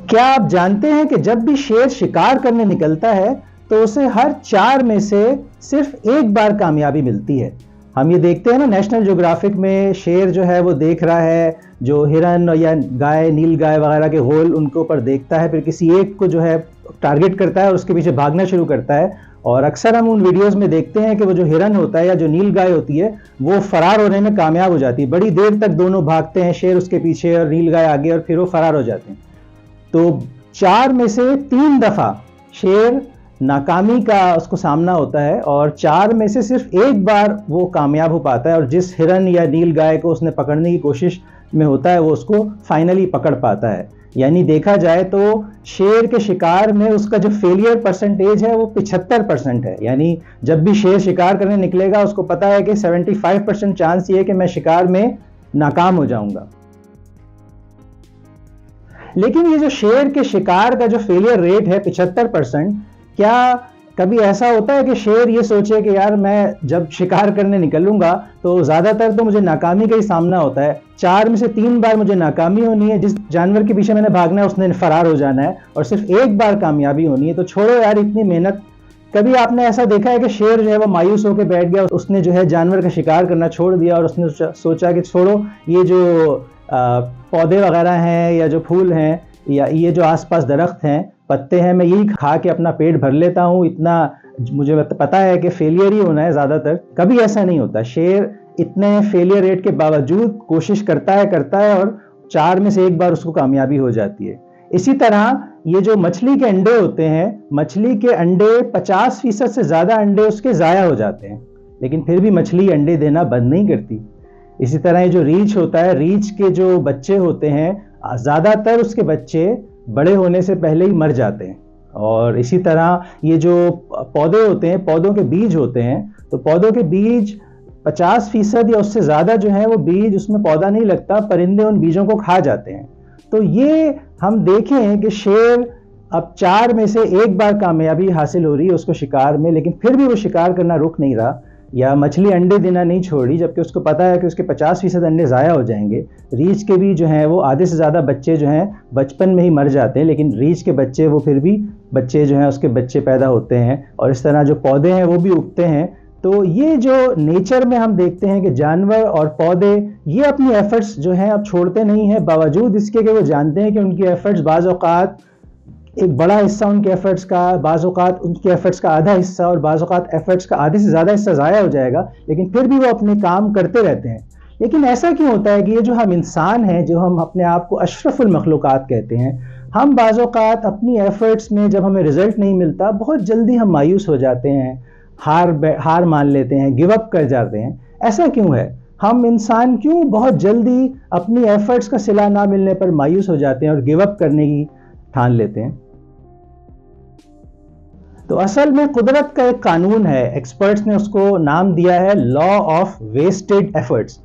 کیا آپ جانتے ہیں کہ جب بھی شیر شکار کرنے نکلتا ہے تو اسے ہر 4 میں سے صرف ایک بار کامیابی ملتی ہے؟ ہم یہ دیکھتے ہیں نا نیشنل جیوگرافک میں، شیر جو ہے وہ دیکھ رہا ہے جو ہرن یا گائے، نیل گائے وغیرہ کے غول ان کے اوپر دیکھتا ہے، پھر کسی ایک کو جو ہے ٹارگٹ کرتا ہے اور اس کے پیچھے بھاگنا شروع کرتا ہے، اور اکثر ہم ان ویڈیوز میں دیکھتے ہیں کہ وہ جو ہرن ہوتا ہے یا جو نیل گائے ہوتی ہے وہ فرار ہونے میں کامیاب ہو جاتی ہے، بڑی دیر تک دونوں بھاگتے ہیں، شیر اس کے پیچھے اور نیل گائے آگے، اور پھر وہ فرار ہو جاتے ہیں۔ تو 4 میں سے 3 دفعہ شیر ناکامی کا اس کو سامنا ہوتا ہے، اور 4 میں سے صرف ایک بار وہ کامیاب ہو پاتا ہے، اور جس ہرن یا نیل گائے کو اس نے پکڑنے کی کوشش میں ہوتا ہے وہ اس کو فائنلی پکڑ پاتا ہے۔ یعنی دیکھا جائے تو شیر کے شکار میں اس کا جو فیلئر پرسنٹیج ہے وہ 75% ہے، یعنی جب بھی شیر شکار کرنے نکلے گا اس کو پتا ہے کہ 75% چانس یہ ہے کہ میں شکار میں ناکام ہو جاؤں گا۔ لیکن یہ جو شیر کے شکار کا جو فیلئر ریٹ ہے 75%، کیا کبھی ایسا ہوتا ہے کہ شیر یہ سوچے کہ یار میں جب شکار کرنے نکلوں گا تو زیادہ تر تو مجھے ناکامی کا ہی سامنا ہوتا ہے، 4 میں سے 3 بار مجھے ناکامی ہونی ہے، جس جانور کے پیچھے میں نے بھاگنا ہے اس نے فرار ہو جانا ہے، اور صرف ایک بار کامیابی ہونی ہے، تو چھوڑو یار اتنی محنت۔ کبھی آپ نے ایسا دیکھا ہے کہ شیر جو ہے وہ مایوس ہو کے بیٹھ گیا، اس نے جو ہے جانور کا شکار کرنا چھوڑ دیا، اور اس نے سوچا کہ چھوڑو یہ جو پودے وغیرہ ہیں یا جو پھول ہیں یا یہ جو آس پاس درخت ہیں، پتے ہیں، میں یہی کھا کے اپنا پیٹ بھر لیتا ہوں، اتنا مجھے پتا ہے کہ فیلئر ہی ہونا ہے زیادہ تر۔ کبھی ایسا نہیں ہوتا، شیر اتنے فیلئر ریٹ کے باوجود کوشش کرتا ہے اور 4 میں سے ایک بار اس کو کامیابی ہو جاتی ہے۔ اسی طرح یہ جو مچھلی کے انڈے ہوتے ہیں، مچھلی کے انڈے 50% سے زیادہ انڈے اس کے ضائع ہو جاتے ہیں، لیکن پھر بھی مچھلی انڈے دینا بند نہیں کرتی۔ اسی طرح یہ جو ریچھ ہوتا ہے، ریچھ کے جو بچے ہوتے ہیں زیادہ تر اس کے بچے بڑے ہونے سے پہلے ہی مر جاتے ہیں۔ اور اسی طرح یہ جو پودے ہوتے ہیں، پودوں کے بیج ہوتے ہیں، تو پودوں کے بیج 50% یا اس سے زیادہ جو ہے وہ بیج اس میں پودا نہیں لگتا، پرندے ان بیجوں کو کھا جاتے ہیں۔ تو یہ ہم دیکھیں کہ شیر اب 4 میں سے ایک بار کامیابی حاصل ہو رہی ہے اس کو شکار میں، لیکن پھر بھی وہ شکار کرنا رک نہیں رہا، یا مچھلی انڈے دینا نہیں چھوڑی، جبکہ اس کو پتا ہے کہ اس کے 50% انڈے ضائع ہو جائیں گے۔ ریچھ کے بھی جو ہیں وہ آدھے سے زیادہ بچے جو ہیں بچپن میں ہی مر جاتے ہیں، لیکن ریچھ کے بچے وہ پھر بھی بچے جو ہیں اس کے بچے پیدا ہوتے ہیں، اور اس طرح جو پودے ہیں وہ بھی اگتے ہیں۔ تو یہ جو نیچر میں ہم دیکھتے ہیں کہ جانور اور پودے یہ اپنی ایفرٹس جو ہیں اب چھوڑتے نہیں ہیں، باوجود اس کے کہ وہ جانتے ہیں کہ ان کی ایفرٹس بعض اوقات ایک بڑا حصہ ان کے ایفرٹس کا، بعض اوقات ان کے ایفرٹس کا آدھا حصہ، اور بعض اوقات ایفرٹس کا آدھے سے زیادہ حصہ ضائع ہو جائے گا، لیکن پھر بھی وہ اپنے کام کرتے رہتے ہیں۔ لیکن ایسا کیوں ہوتا ہے کہ یہ جو ہم انسان ہیں، جو ہم اپنے آپ کو اشرف المخلوقات کہتے ہیں، ہم بعض اوقات اپنی ایفرٹس میں جب ہمیں رزلٹ نہیں ملتا بہت جلدی ہم مایوس ہو جاتے ہیں، ہار مان لیتے ہیں، گیو اپ کر جاتے ہیں۔ ایسا کیوں ہے؟ ہم انسان کیوں بہت جلدی اپنی ایفرٹس کا صلہ نہ ملنے پر مایوس ہو جاتے ہیں اور گیو اپ کرنے کی ٹھان لیتے ہیں؟ تو اصل میں قدرت کا ایک قانون ہے، ایکسپرٹس نے اس کو نام دیا ہے لا آف ویسٹڈ ایفرٹس،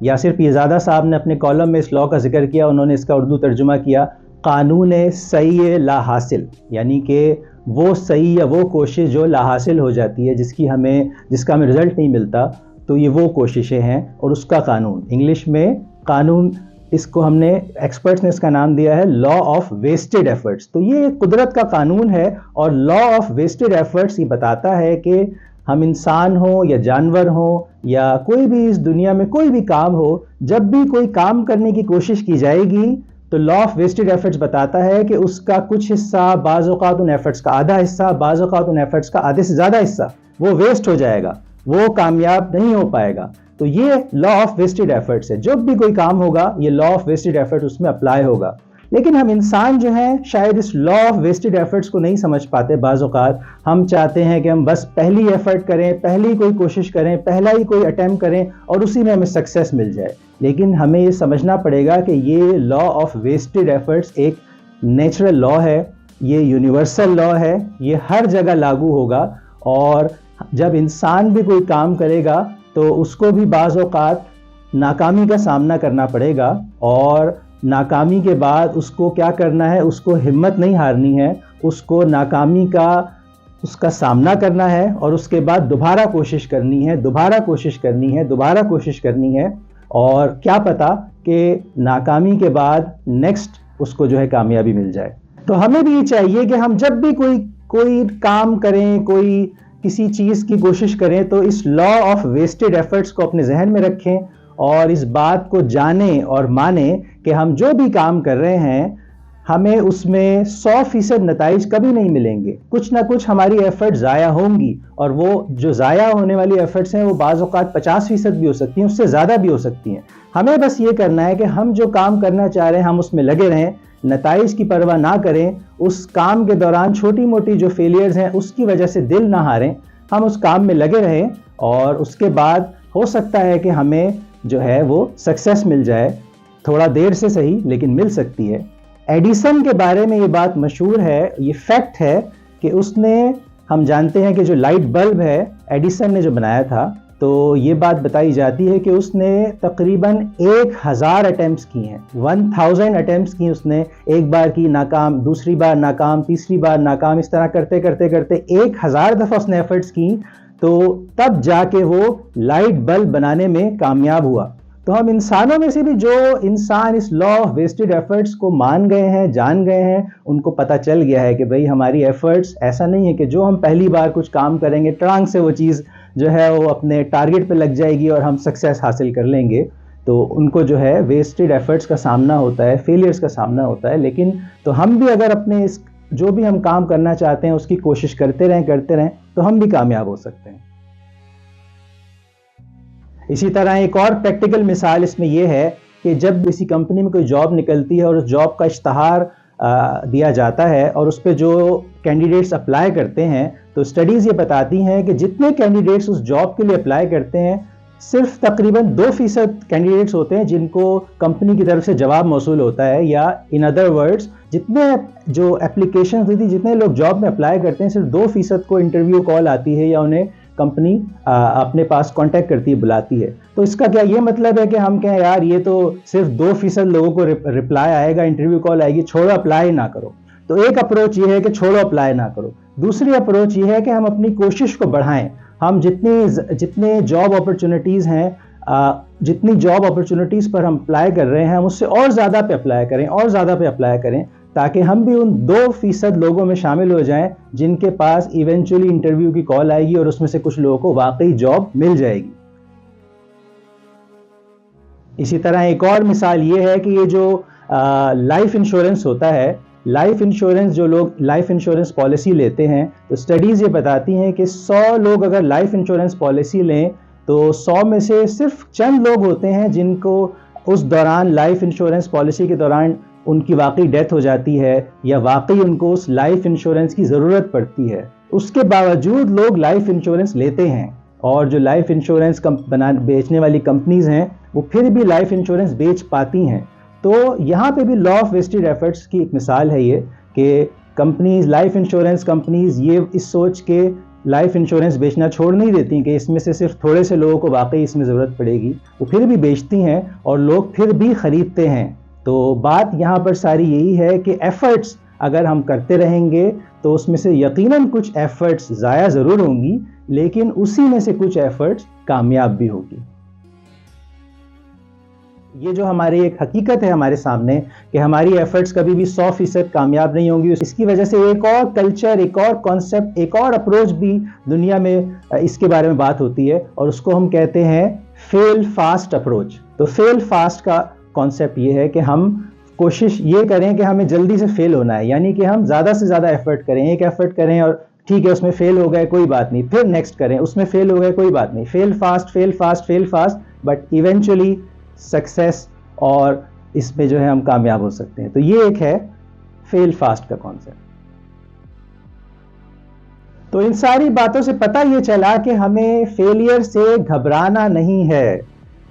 یا صرف یہ زیادہ صاحب نے اپنے کالم میں اس لا کا ذکر کیا، انہوں نے اس کا اردو ترجمہ کیا قانون سعی لا حاصل، یعنی کہ وہ سعی یا وہ کوشش جو لا حاصل ہو جاتی ہے، جس کا ہمیں رزلٹ نہیں ملتا، تو یہ وہ کوششیں ہیں، اور اس کا قانون انگلش میں قانون، اس کو ہم نے ایکسپرٹس نے اس کا نام دیا ہے لا آف ویسٹڈ ایفرٹس۔ تو یہ قدرت کا قانون ہے، اور لا آف ویسٹڈ ایفرٹس یہ بتاتا ہے کہ ہم انسان ہوں یا جانور ہوں یا کوئی بھی اس دنیا میں کوئی بھی کام ہو، جب بھی کوئی کام کرنے کی کوشش کی جائے گی تو لا آف ویسٹڈ ایفرٹس بتاتا ہے کہ اس کا کچھ حصہ، بعض اوقات ان ایفرٹس کا آدھا حصہ، بعض اوقات ان ایفرٹس کا آدھے سے زیادہ حصہ وہ ویسٹ ہو جائے گا، وہ کامیاب نہیں ہو پائے گا۔ تو یہ لا آف ویسٹڈ ایفرٹس ہے، جب بھی کوئی کام ہوگا یہ لا آف ویسٹڈ ایفرٹ اس میں اپلائی ہوگا۔ لیکن ہم انسان جو ہیں شاید اس لا آف ویسٹڈ ایفرٹس کو نہیں سمجھ پاتے۔ بعض اوقات ہم چاہتے ہیں کہ ہم بس پہلی ایفرٹ کریں، پہلی کوئی کوشش کریں، پہلا ہی کوئی اٹیمپٹ کریں اور اسی میں ہمیں سکسیس مل جائے، لیکن ہمیں یہ سمجھنا پڑے گا کہ یہ لا آف ویسٹڈ ایفرٹس ایک نیچرل لا ہے، یہ یونیورسل لا ہے، یہ ہر جگہ لاگو ہوگا، اور جب انسان بھی کوئی کام کرے گا تو اس کو بھی بعض اوقات ناکامی کا سامنا کرنا پڑے گا، اور ناکامی کے بعد اس کو کیا کرنا ہے، اس کو ہمت نہیں ہارنی ہے، اس کو ناکامی کا اس کا سامنا کرنا ہے، اور اس کے بعد دوبارہ کوشش کرنی ہے، دوبارہ کوشش کرنی ہے، دوبارہ کوشش کرنی ہے، اور کیا پتا کہ ناکامی کے بعد نیکسٹ اس کو جو ہے کامیابی مل جائے۔ تو ہمیں بھی یہ چاہیے کہ ہم جب بھی کوئی کام کریں، کوئی کسی چیز کی کوشش کریں، تو اس لا آف ویسٹڈ ایفرٹس کو اپنے ذہن میں رکھیں اور اس بات کو جانیں اور مانیں کہ ہم جو بھی کام کر رہے ہیں ہمیں اس میں 100% نتائج کبھی نہیں ملیں گے، کچھ نہ کچھ ہماری ایفرٹ ضائع ہوں گی، اور وہ جو ضائع ہونے والی ایفرٹس ہیں وہ بعض اوقات 50% بھی ہو سکتی ہیں، اس سے زیادہ بھی ہو سکتی ہیں۔ ہمیں بس یہ کرنا ہے کہ ہم جو کام کرنا چاہ رہے ہیں ہم اس میں لگے رہیں، نتائج کی پرواہ نہ کریں، اس کام کے دوران چھوٹی موٹی جو فیلیئرز ہیں اس کی وجہ سے دل نہ ہاریں، ہم اس کام میں لگے رہیں، اور اس کے بعد ہو سکتا ہے کہ ہمیں جو ہے وہ سکسیس مل جائے، تھوڑا دیر سے صحیح لیکن مل سکتی ہے۔ ایڈیسن کے بارے میں یہ بات مشہور ہے، یہ فیکٹ ہے کہ اس نے، ہم جانتے ہیں کہ جو لائٹ بلب ہے ایڈیسن نے جو بنایا تھا، تو یہ بات بتائی جاتی ہے کہ اس نے تقریباً 1000 اٹیمپٹس کی ہیں، 1000 اٹیمپٹس کی اس نے، ایک بار کی ناکام، دوسری بار ناکام، تیسری بار ناکام، اس طرح کرتے کرتے کرتے 1000 دفعہ اس نے ایفرٹس کی، تو تب جا کے وہ لائٹ بلب بنانے میں کامیاب ہوا۔ تو ہم انسانوں میں سے بھی جو انسان اس لا آف ویسٹڈ ایفرٹس کو مان گئے ہیں، جان گئے ہیں، ان کو پتہ چل گیا ہے کہ بھئی ہماری ایفرٹس ایسا نہیں ہے کہ جو ہم پہلی بار کچھ کام کریں گے ٹرانک سے وہ چیز جو ہے وہ اپنے ٹارگٹ پہ لگ جائے گی اور ہم سکسیس حاصل کر لیں گے، تو ان کو جو ہے ویسٹڈ ایفرٹس کا سامنا ہوتا ہے، فیلیئرز کا سامنا ہوتا ہے۔ لیکن تو ہم بھی اگر اپنے اس جو بھی ہم کام کرنا چاہتے ہیں اس کی کوشش کرتے رہیں تو ہم بھی کامیاب ہو سکتے ہیں۔ اسی طرح ایک اور پریکٹیکل مثال اس میں یہ ہے کہ جب کسی کمپنی میں کوئی جاب نکلتی ہے اور اس جاب کا اشتہار دیا جاتا ہے اور اس پہ جو کینڈیڈیٹس اپلائی کرتے ہیں، تو اسٹڈیز یہ بتاتی ہیں کہ جتنے کینڈیڈیٹس اس جاب کے لیے اپلائی کرتے ہیں، صرف تقریباً 2% کینڈیڈیٹس ہوتے ہیں جن کو کمپنی کی طرف سے جواب موصول ہوتا ہے، یا ان ادر ورڈز جتنے جو اپلیکیشنز ہوتی ہیں، جتنے لوگ جاب میں اپلائی کرتے ہیں، صرف 2% کو انٹرویو کال آتی ہے یا انہیں کمپنی اپنے پاس کانٹیکٹ کرتی ہے، بلاتی ہے۔ تو اس کا کیا یہ مطلب ہے کہ ہم کہیں یار یہ تو صرف 2% لوگوں کو رپلائی آئے گا، انٹرویو کال آئے گی، چھوڑو اپلائی نہ کرو؟ تو ایک اپروچ یہ ہے کہ چھوڑو اپلائی نہ کرو۔ دوسری اپروچ یہ ہے کہ ہم اپنی کوشش کو بڑھائیں، ہم جتنے جاب اپرچونٹیز ہیں، جتنی جاب اپرچونٹیز پر ہم اپلائی کر رہے ہیں، ہم اس سے اور زیادہ پہ اپلائی کریں، اور زیادہ پہ اپلائی کریں، تاکہ ہم بھی ان 2% لوگوں میں شامل ہو جائیں جن کے پاس ایونچولی انٹرویو کی کال آئے گی اور اس میں سے کچھ لوگوں کو واقعی جاب مل جائے گی۔ اسی طرح ایک اور مثال یہ ہے کہ یہ جو لائف انشورنس ہوتا ہے، لائف انشورنس، جو لوگ لائف انشورنس پالیسی لیتے ہیں، تو اسٹڈیز یہ بتاتی ہیں کہ 100 لوگ اگر لائف انشورنس پالیسی لیں تو 100 میں سے صرف چند لوگ ہوتے ہیں جن کو اس دوران لائف انشورنس پالیسی کے دوران ان کی واقعی ڈیتھ ہو جاتی ہے یا واقعی ان کو اس لائف انشورنس کی ضرورت پڑتی ہے۔ اس کے باوجود لوگ لائف انشورنس لیتے ہیں، اور جو لائف انشورنس بیچنے والی کمپنیز ہیں وہ پھر بھی لائف انشورنس بیچ پاتی ہیں۔ تو یہاں پہ بھی لا آف ویسٹڈ ایفرٹس کی ایک مثال ہے یہ کہ کمپنیز، لائف انشورنس کمپنیز یہ اس سوچ کے لائف انشورنس بیچنا چھوڑ نہیں دیتی کہ اس میں سے صرف تھوڑے سے لوگوں کو واقعی اس میں ضرورت پڑے گی، وہ پھر بھی بیچتی ہیں اور لوگ پھر بھی خریدتے ہیں۔ تو بات یہاں پر ساری یہی ہے کہ ایفرٹس اگر ہم کرتے رہیں گے تو اس میں سے یقیناً کچھ ایفرٹس ضائع ضرور ہوں گی، لیکن اسی میں سے کچھ ایفرٹس کامیاب بھی ہوگی۔ یہ جو ہماری ایک حقیقت ہے ہمارے سامنے کہ ہماری ایفرٹس کبھی بھی 100% کامیاب نہیں ہوں گی، اس کی وجہ سے ایک اور کلچر، ایک اور کانسیپٹ، ایک اور اپروچ بھی دنیا میں اس کے بارے میں بات ہوتی ہے، اور اس کو ہم کہتے ہیں فیل فاسٹ اپروچ۔ تو فیل فاسٹ کا کانسیپٹ یہ ہے کہ ہم کوشش یہ کریں کہ ہمیں جلدی سے فیل ہونا ہے، یعنی کہ ہم زیادہ سے زیادہ ایفرٹ کریں، ایک ایفرٹ کریں اور ٹھیک ہے اس میں فیل ہو گئے کوئی بات نہیں، پھر نیکسٹ کریں، اس میں فیل ہو گئے کوئی بات نہیں، fail fast fail fast fail fast, but eventually success, اور اس میں جو ہے ہم کامیاب ہو سکتے ہیں۔ تو یہ ایک ہے فیل فاسٹ کا کانسیپٹ۔ تو ان ساری باتوں سے پتہ یہ چلا کہ ہمیں فیلئر سے گھبرانا نہیں ہے،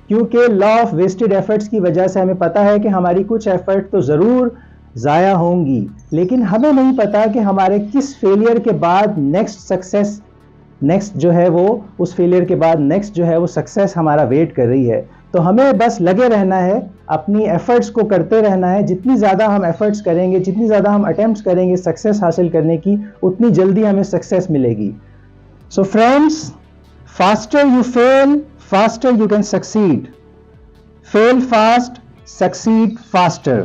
کیونکہ لا آف ویسٹڈ ایفرٹس کی وجہ سے ہمیں پتہ ہے کہ ہماری کچھ ایفرٹ تو ضرور ضائع ہوں گی، لیکن ہمیں نہیں پتا کہ ہمارے کس فیلئر کے بعد نیکسٹ جو ہے وہ اس فیلئر کے بعد نیکسٹ جو ہے وہ سکسیس ہمارا ویٹ کر رہی ہے۔ تو ہمیں بس لگے رہنا ہے، اپنی ایفرٹس کو کرتے رہنا ہے، جتنی زیادہ ہم ایفرٹس کریں گے، جتنی زیادہ ہم اٹیمپٹس کریں گے سکسیس حاصل کرنے کی، اتنی جلدی ہمیں سکسیس ملے گی۔ So friends, faster you feel, faster you can succeed. Fail fast, succeed faster.